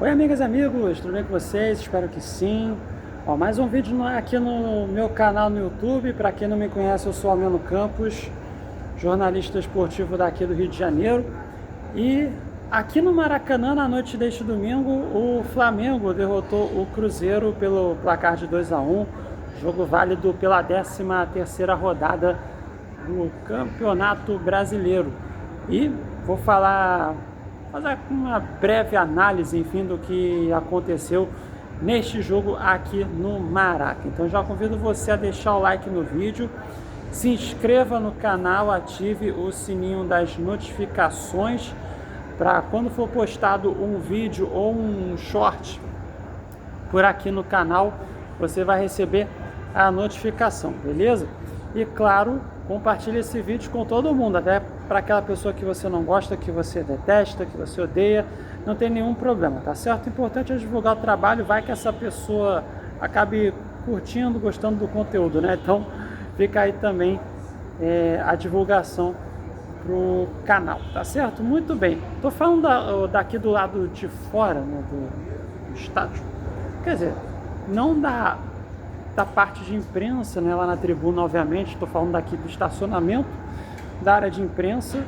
Oi, amigas e amigos, tudo bem com vocês? Espero que sim. Mais um vídeo aqui no meu canal no YouTube. Para quem não me conhece, eu sou Almeno Campos, jornalista esportivo daqui do Rio de Janeiro. E aqui no Maracanã, na noite deste domingo, o Flamengo derrotou o Cruzeiro pelo placar de 2-1. Jogo válido pela 13ª rodada do Campeonato Brasileiro. E vou fazer uma breve análise, enfim, do que aconteceu neste jogo aqui no Maraca. Então já convido você a deixar o like no vídeo, se inscreva no canal, ative o sininho das notificações para quando for postado um vídeo ou um short por aqui no canal, você vai receber a notificação, beleza? E claro, compartilhe esse vídeo com todo mundo, até para aquela pessoa que você não gosta, que você detesta, que você odeia, não tem nenhum problema, tá certo? O importante é divulgar o trabalho, vai que essa pessoa acabe curtindo, gostando do conteúdo, né? Então fica aí também a divulgação pro canal, tá certo? Muito bem, tô falando daqui do lado de fora, né, do estádio, quer dizer, não da parte de imprensa, né, lá na tribuna, obviamente, estou falando daqui do estacionamento da área de imprensa,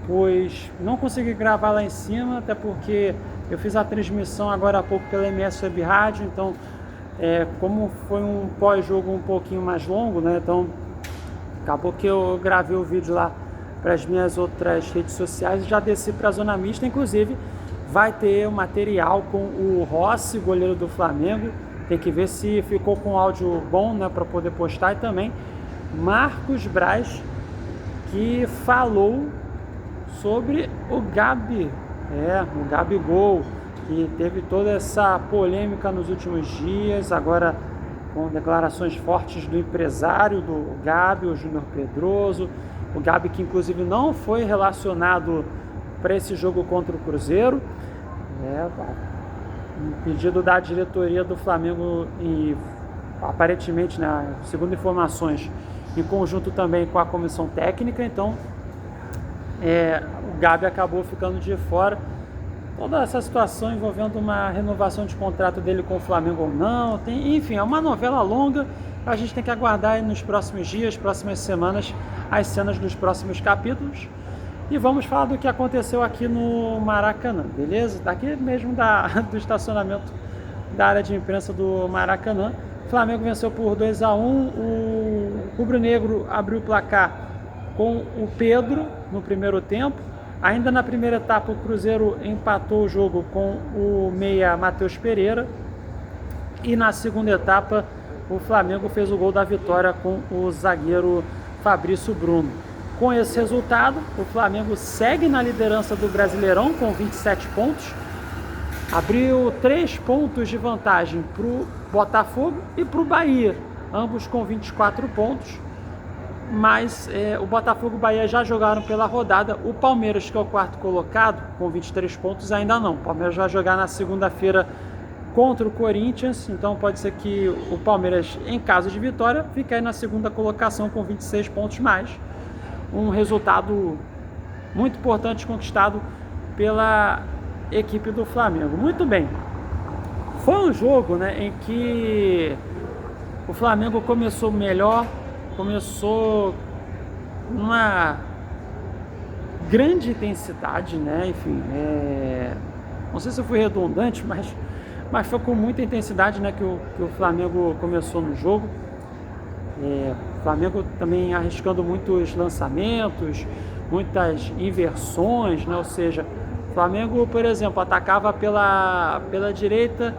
pois não consegui gravar lá em cima, até porque eu fiz a transmissão agora há pouco pela MS Web Rádio, então como foi um pós-jogo um pouquinho mais longo, né, então acabou que eu gravei o vídeo lá para as minhas outras redes sociais e já desci para a zona mista. Inclusive vai ter o material com o Rossi, goleiro do Flamengo. Tem que ver se ficou com áudio bom, né, para poder postar. E também Marcos Braz, que falou sobre o o Gabigol, que teve toda essa polêmica nos últimos dias, agora com declarações fortes do empresário do Gabi, o Júnior Pedroso. O Gabi, que inclusive não foi relacionado para esse jogo contra o Cruzeiro. Um pedido da diretoria do Flamengo e aparentemente, né, segundo informações, em conjunto também com a comissão técnica. Então o Gabi acabou ficando de fora. Toda essa situação envolvendo uma renovação de contrato dele com o Flamengo ou não, enfim, é uma novela longa. A gente tem que aguardar aí nos próximos dias, próximas semanas, as cenas dos próximos capítulos. E vamos falar do que aconteceu aqui no Maracanã, beleza? Daqui mesmo do estacionamento da área de imprensa do Maracanã. O Flamengo venceu por 2-1. O rubro-negro abriu o placar com o Pedro no primeiro tempo. Ainda na primeira etapa, o Cruzeiro empatou o jogo com o meia Matheus Pereira. E na segunda etapa, o Flamengo fez o gol da vitória com o zagueiro Fabrício Bruno. Com esse resultado, o Flamengo segue na liderança do Brasileirão com 27 pontos. Abriu 3 pontos de vantagem para o Botafogo e para o Bahia, ambos com 24 pontos. Mas o Botafogo e o Bahia já jogaram pela rodada. O Palmeiras, que é o quarto colocado, com 23 pontos, ainda não. O Palmeiras vai jogar na segunda-feira contra o Corinthians, então pode ser que o Palmeiras, em caso de vitória, fique aí na segunda colocação com 26 pontos mais. Um resultado muito importante conquistado pela equipe do Flamengo. Muito bem, foi um jogo, né, em que o Flamengo começou melhor, começou numa grande intensidade, né, enfim, não sei se eu fui redundante, mas foi com muita intensidade, né, que o Flamengo começou no jogo. O Flamengo também arriscando muitos lançamentos, muitas inversões, né? Ou seja, o Flamengo, por exemplo, atacava pela direita,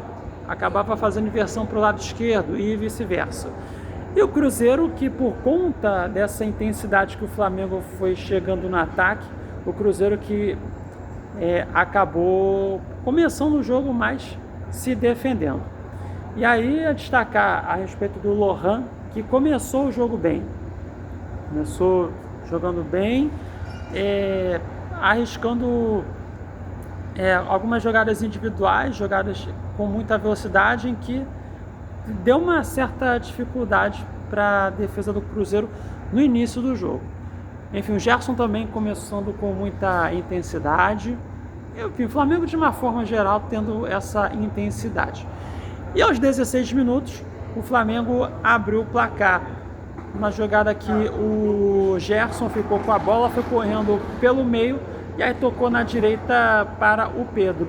acabava fazendo inversão para o lado esquerdo e vice-versa. E o Cruzeiro, que por conta dessa intensidade que o Flamengo foi chegando no ataque, o Cruzeiro que acabou começando o jogo mais se defendendo. E aí a destacar a respeito do Lohan, que começou o jogo bem, começou jogando bem, arriscando algumas jogadas individuais, jogadas com muita velocidade, em que deu uma certa dificuldade para a defesa do Cruzeiro no início do jogo. Enfim, o Gerson também começando com muita intensidade, enfim, o Flamengo de uma forma geral tendo essa intensidade. E aos 16 minutos, o Flamengo abriu o placar. Uma jogada que o Gerson ficou com a bola, foi correndo pelo meio e aí tocou na direita para o Pedro.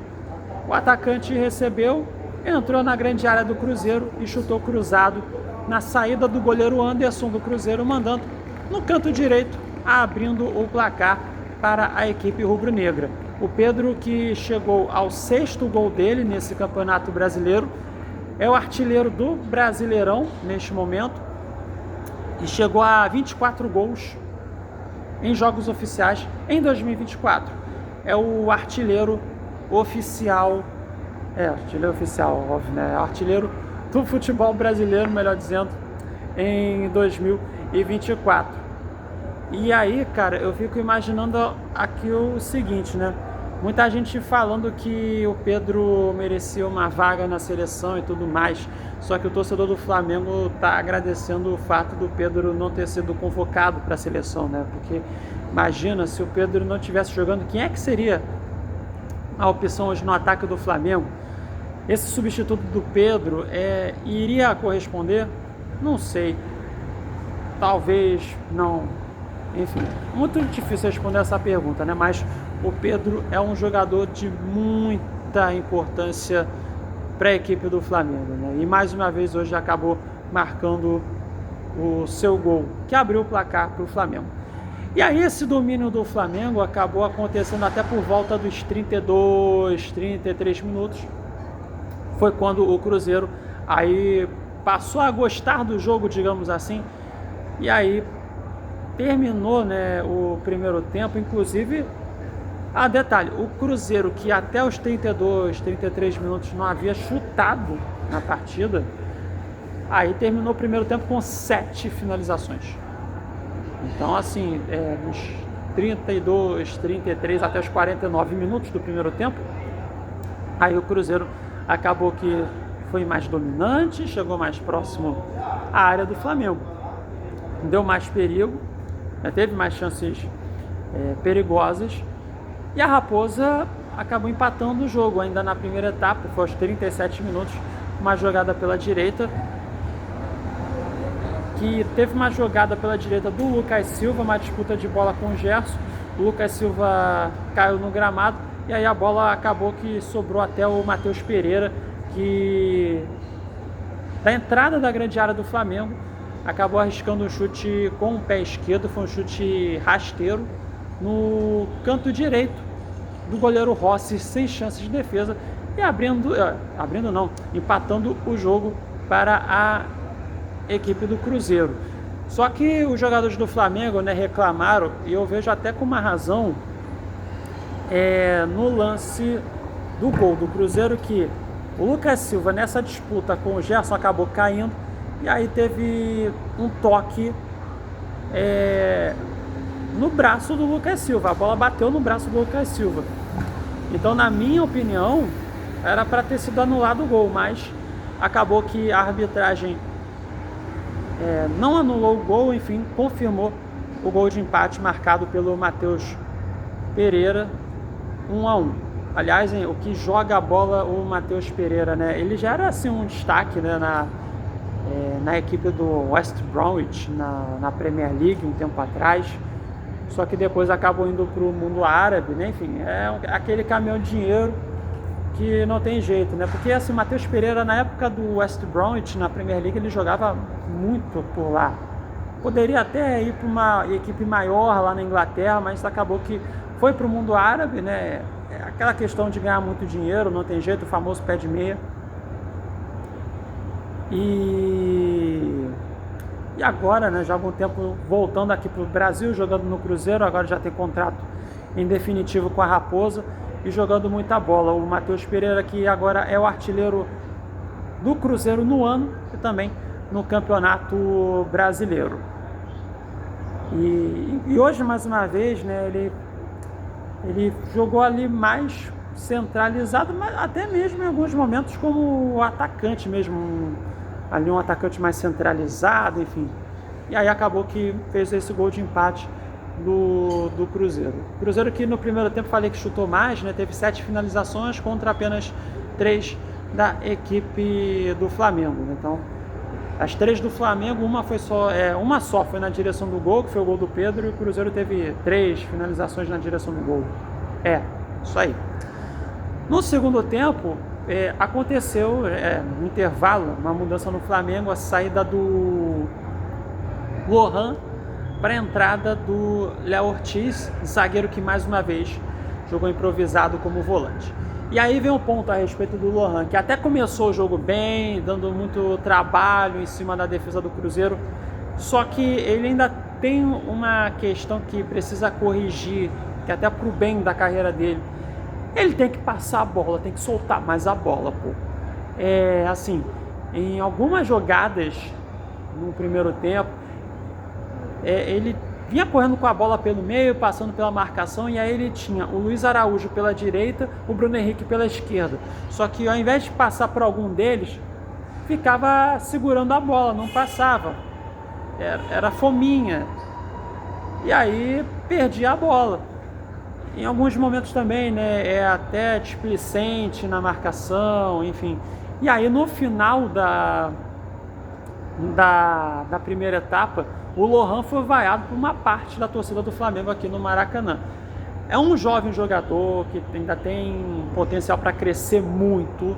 O atacante recebeu, entrou na grande área do Cruzeiro e chutou cruzado na saída do goleiro Anderson do Cruzeiro, mandando no canto direito, abrindo o placar para a equipe rubro-negra. O Pedro, que chegou ao 6º gol dele nesse Campeonato Brasileiro, é o artilheiro do Brasileirão neste momento e chegou a 24 gols em jogos oficiais em 2024. É o artilheiro oficial, óbvio, né? É o artilheiro do futebol brasileiro, melhor dizendo, em 2024. E aí, cara, eu fico imaginando aqui o seguinte, né? Muita gente falando que o Pedro merecia uma vaga na seleção e tudo mais, só que o torcedor do Flamengo está agradecendo o fato do Pedro não ter sido convocado para a seleção, né? Porque imagina, se o Pedro não estivesse jogando, quem é que seria a opção hoje no ataque do Flamengo? Esse substituto do Pedro iria corresponder? Não sei. Talvez não. Enfim, muito difícil responder essa pergunta, né? Mas o Pedro é um jogador de muita importância para a equipe do Flamengo, né? E mais uma vez hoje acabou marcando o seu gol, que abriu o placar para o Flamengo. E aí esse domínio do Flamengo acabou acontecendo até por volta dos 32, 33 minutos. Foi quando o Cruzeiro aí passou a gostar do jogo, digamos assim, e aí terminou, né, o primeiro tempo. Inclusive, detalhe, o Cruzeiro, que até os 32, 33 minutos não havia chutado na partida, aí terminou o primeiro tempo com 7 finalizações. Então, assim, nos 32, 33 até os 49 minutos do primeiro tempo, aí o Cruzeiro acabou que foi mais dominante, chegou mais próximo à área do Flamengo, deu mais perigo, teve mais chances perigosas, e a Raposa acabou empatando o jogo ainda na primeira etapa. Foi aos 37 minutos, uma jogada pela direita, que teve uma jogada pela direita do Lucas Silva, uma disputa de bola com o Gerson. O Lucas Silva caiu no gramado e aí a bola acabou que sobrou até o Matheus Pereira, que da entrada da grande área do Flamengo acabou arriscando um chute com o pé esquerdo. Foi um chute rasteiro no canto direito do goleiro Rossi, sem chances de defesa, e empatando o jogo para a equipe do Cruzeiro. Só que os jogadores do Flamengo, né, reclamaram, e eu vejo até com uma razão, no lance do gol do Cruzeiro, que o Lucas Silva, nessa disputa com o Gerson, acabou caindo, e aí teve um toque no braço do Lucas Silva. A bola bateu no braço do Lucas Silva. Então, na minha opinião, era para ter sido anulado o gol, mas acabou que a arbitragem não anulou o gol, enfim, confirmou o gol de empate marcado pelo Matheus Pereira, 1-1. Aliás, o que joga a bola o Matheus Pereira, né? Ele já era assim um destaque, né, na equipe do West Bromwich, na Premier League, um tempo atrás. Só que depois acabou indo para o mundo árabe, né? Enfim, aquele caminhão de dinheiro que não tem jeito, né? Porque assim, o Matheus Pereira, na época do West Bromwich, na Premier League, ele jogava muito por lá. Poderia até ir para uma equipe maior lá na Inglaterra, mas acabou que foi para o mundo árabe, né? Aquela questão de ganhar muito dinheiro, não tem jeito, o famoso pé de meia. E agora, né, já há algum tempo voltando aqui para o Brasil, jogando no Cruzeiro, agora já tem contrato em definitivo com a Raposa e jogando muita bola. O Matheus Pereira, que agora é o artilheiro do Cruzeiro no ano e também no Campeonato Brasileiro. E hoje, mais uma vez, né, ele jogou ali mais centralizado, mas até mesmo em alguns momentos como atacante mesmo, ali um atacante mais centralizado, enfim. E aí acabou que fez esse gol de empate do Cruzeiro. O Cruzeiro que no primeiro tempo falei que chutou mais, né? Teve 7 finalizações contra apenas 3 da equipe do Flamengo. Então, as 3 do Flamengo, uma só foi na direção do gol, que foi o gol do Pedro, e o Cruzeiro teve 3 finalizações na direção do gol. Isso aí. No segundo tempo, aconteceu, no intervalo, uma mudança no Flamengo, a saída do Lohan para a entrada do Léo Ortiz, zagueiro que mais uma vez jogou improvisado como volante. E aí vem um ponto a respeito do Lohan, que até começou o jogo bem, dando muito trabalho em cima da defesa do Cruzeiro, só que ele ainda tem uma questão que precisa corrigir, que até pro bem da carreira dele, ele tem que passar a bola, tem que soltar mais a bola, pô. Assim, em algumas jogadas no primeiro tempo, ele vinha correndo com a bola pelo meio, passando pela marcação, e aí ele tinha o Luiz Araújo pela direita, o Bruno Henrique pela esquerda. Só que ao invés de passar por algum deles, ficava segurando a bola, não passava. Era fominha. E aí perdia a bola. Em alguns momentos também, né, até displicente na marcação, enfim. E aí no final da primeira etapa, o Lohan foi vaiado por uma parte da torcida do Flamengo aqui no Maracanã. É um jovem jogador que ainda tem potencial para crescer muito,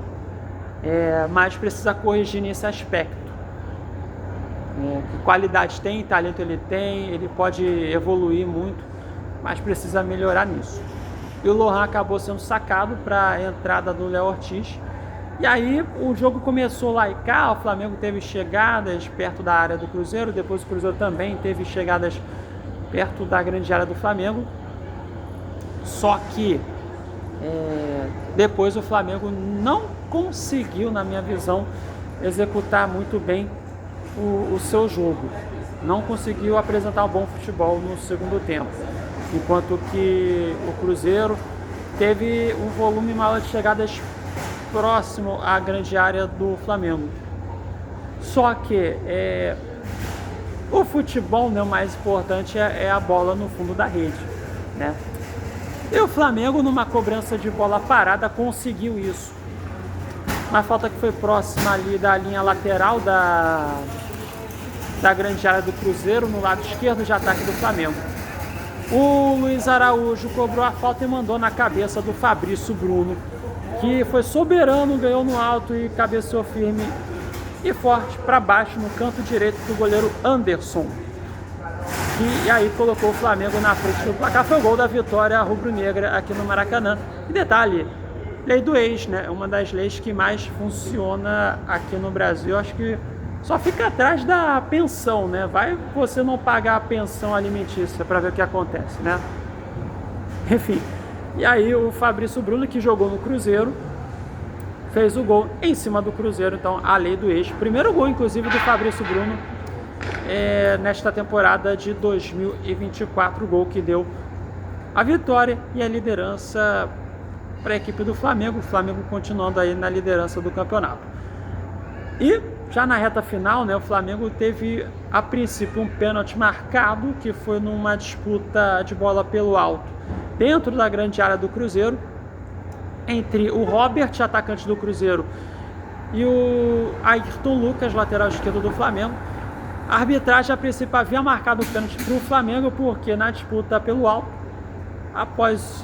mas precisa corrigir nesse aspecto. Que qualidade tem, talento ele tem, ele pode evoluir muito, mas precisa melhorar nisso. E o Lohan acabou sendo sacado para a entrada do Léo Ortiz. E aí o jogo começou lá e cá, o Flamengo teve chegadas perto da área do Cruzeiro, depois o Cruzeiro também teve chegadas perto da grande área do Flamengo. Só que depois o Flamengo não conseguiu, na minha visão, executar muito bem o seu jogo. Não conseguiu apresentar um bom futebol no segundo tempo. Enquanto que o Cruzeiro teve um volume maior de chegadas próximo à grande área do Flamengo. Só que o futebol, né, o mais importante é a bola no fundo da rede, né? E o Flamengo, numa cobrança de bola parada, conseguiu isso. Uma falta que foi próxima ali da linha lateral da grande área do Cruzeiro, no lado esquerdo de ataque do Flamengo. O Luiz Araújo cobrou a falta e mandou na cabeça do Fabrício Bruno, que foi soberano, ganhou no alto e cabeceou firme e forte para baixo no canto direito do goleiro Anderson. E aí colocou o Flamengo na frente do placar. Foi o gol da vitória rubro-negra aqui no Maracanã. E detalhe, lei do ex, né? Uma das leis que mais funciona aqui no Brasil. Acho que só fica atrás da pensão, né? Vai você não pagar a pensão alimentícia para ver o que acontece, né? Enfim. E aí o Fabrício Bruno, que jogou no Cruzeiro, fez o gol em cima do Cruzeiro. Então, a lei do ex. Primeiro gol, inclusive, do Fabrício Bruno nesta temporada de 2024. Gol que deu a vitória e a liderança para a equipe do Flamengo. O Flamengo continuando aí na liderança do campeonato. E já na reta final, né, o Flamengo teve, a princípio, um pênalti marcado, que foi numa disputa de bola pelo alto, dentro da grande área do Cruzeiro, entre o Robert, atacante do Cruzeiro, e o Ayrton Lucas, lateral esquerdo do Flamengo. A arbitragem, a princípio, havia marcado o pênalti para o Flamengo, porque na disputa pelo alto, após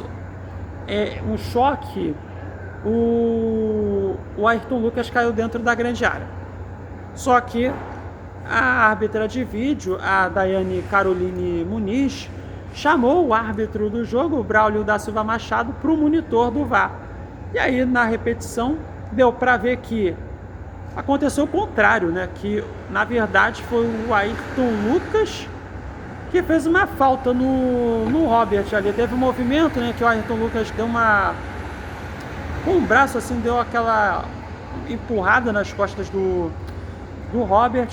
um choque, o Ayrton Lucas caiu dentro da grande área. Só que a árbitra de vídeo, a Daiane Caroline Muniz, chamou o árbitro do jogo, o Braulio da Silva Machado, para o monitor do VAR. E aí, na repetição, deu para ver que aconteceu o contrário, né? Que, na verdade, foi o Ayrton Lucas que fez uma falta no Robert ali. Teve um movimento, né? Que o Ayrton Lucas deu com o braço, assim, deu aquela empurrada nas costas do Robert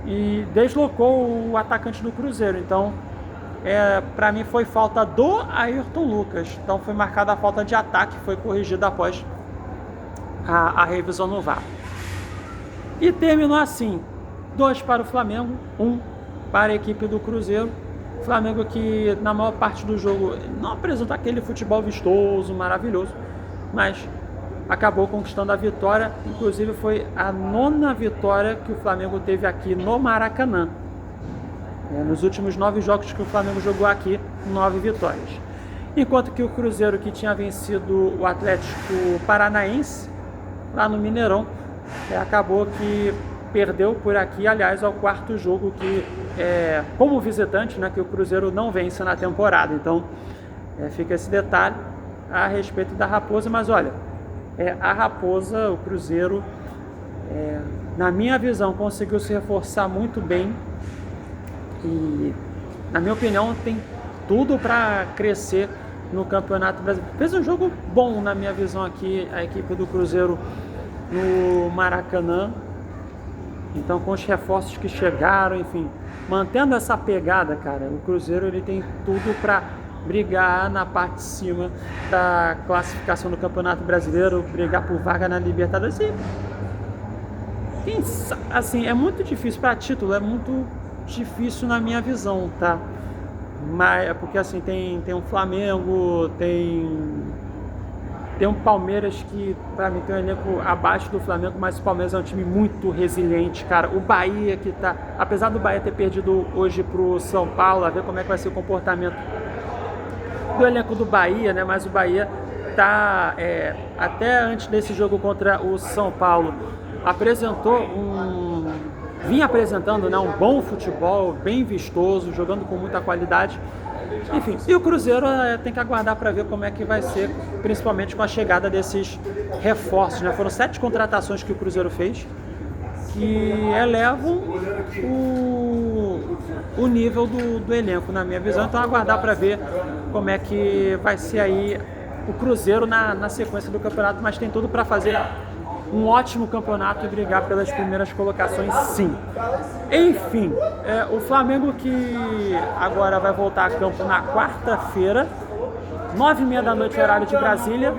e deslocou o atacante do Cruzeiro. Então, para mim foi falta do Ayrton Lucas. Então foi marcada a falta de ataque, foi corrigida após a revisão no VAR. E terminou assim: 2 para o Flamengo, 1 para a equipe do Cruzeiro. Flamengo que na maior parte do jogo não apresentou aquele futebol vistoso, maravilhoso, mas acabou conquistando a vitória. Inclusive foi a 9ª vitória que o Flamengo teve aqui no Maracanã. Nos últimos 9 jogos que o Flamengo jogou aqui, 9 vitórias. Enquanto que o Cruzeiro, que tinha vencido o Atlético Paranaense lá no Mineirão, acabou que perdeu por aqui. Aliás, é o 4º jogo que como visitante, né, que o Cruzeiro não vence na temporada. Então fica esse detalhe a respeito da Raposa. Mas olha, a Raposa, o Cruzeiro, na minha visão, conseguiu se reforçar muito bem e, na minha opinião, tem tudo para crescer no Campeonato Brasileiro. Fez um jogo bom, na minha visão, aqui a equipe do Cruzeiro no Maracanã. Então, com os reforços que chegaram, enfim, mantendo essa pegada, cara, o Cruzeiro ele tem tudo para brigar na parte de cima da classificação do Campeonato Brasileiro, brigar por vaga na Libertadores. E, assim, é muito difícil para título, é muito difícil na minha visão, tá? Mas é porque assim tem um Flamengo, tem um Palmeiras que para mim tem um elenco abaixo do Flamengo, mas o Palmeiras é um time muito resiliente, cara. O Bahia que tá, apesar do Bahia ter perdido hoje pro São Paulo, a ver como é que vai ser o comportamento do elenco do Bahia, né? Mas o Bahia tá até antes desse jogo contra o São Paulo vinha apresentando, né, um bom futebol, bem vistoso, jogando com muita qualidade. Enfim, e o Cruzeiro tem que aguardar para ver como é que vai ser, principalmente com a chegada desses reforços, né? Foram 7 contratações que o Cruzeiro fez, que elevam o nível do elenco, na minha visão. Então aguardar para ver como é que vai ser aí o Cruzeiro na sequência do campeonato, mas tem tudo para fazer um ótimo campeonato e brigar pelas primeiras colocações, sim. Enfim, o Flamengo, que agora vai voltar a campo na quarta-feira, 9h30 da noite, horário de Brasília,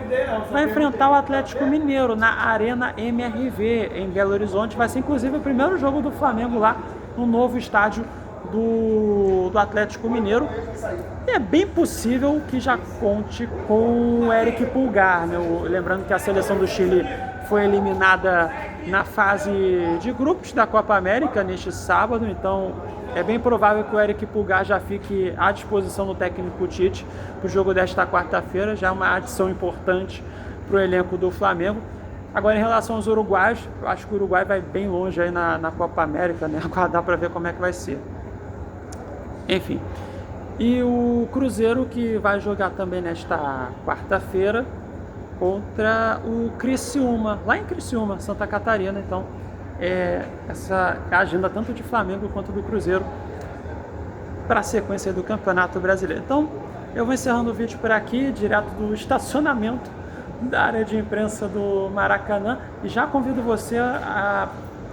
vai enfrentar o Atlético Mineiro na Arena MRV, em Belo Horizonte. Vai ser inclusive o primeiro jogo do Flamengo lá no novo estádio do Atlético Mineiro. E é bem possível que já conte com o Eric Pulgar, né? Lembrando que a seleção do Chile foi eliminada na fase de grupos da Copa América neste sábado, então é bem provável que o Eric Pulgar já fique à disposição do técnico Tite para o jogo desta quarta-feira. Já é uma adição importante para o elenco do Flamengo. Agora, em relação aos uruguaios, eu acho que o Uruguai vai bem longe aí na Copa América, né? Aguardar para ver como é que vai ser. Enfim, e o Cruzeiro, que vai jogar também nesta quarta-feira contra o Criciúma, lá em Criciúma, Santa Catarina. Então, essa é a agenda tanto de Flamengo quanto do Cruzeiro para a sequência do Campeonato Brasileiro. Então, eu vou encerrando o vídeo por aqui, direto do estacionamento da área de imprensa do Maracanã, e já convido você a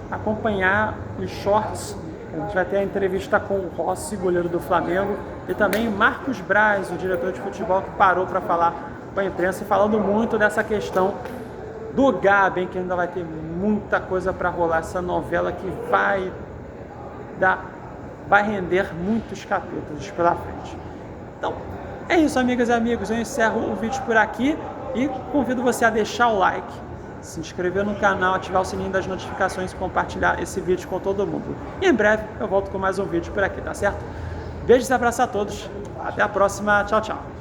acompanhar os shorts. A gente vai ter a entrevista com o Rossi, goleiro do Flamengo, e também Marcos Braz, o diretor de futebol, que parou para falar com a imprensa, falando muito dessa questão do Gabi, que ainda vai ter muita coisa para rolar, essa novela que vai render muitos capítulos pela frente. Então, é isso, amigas e amigos, eu encerro o vídeo por aqui e convido você a deixar o like, se inscrever no canal, ativar o sininho das notificações e compartilhar esse vídeo com todo mundo. E em breve eu volto com mais um vídeo por aqui, tá certo? Beijos e abraços a todos, até a próxima, tchau, tchau!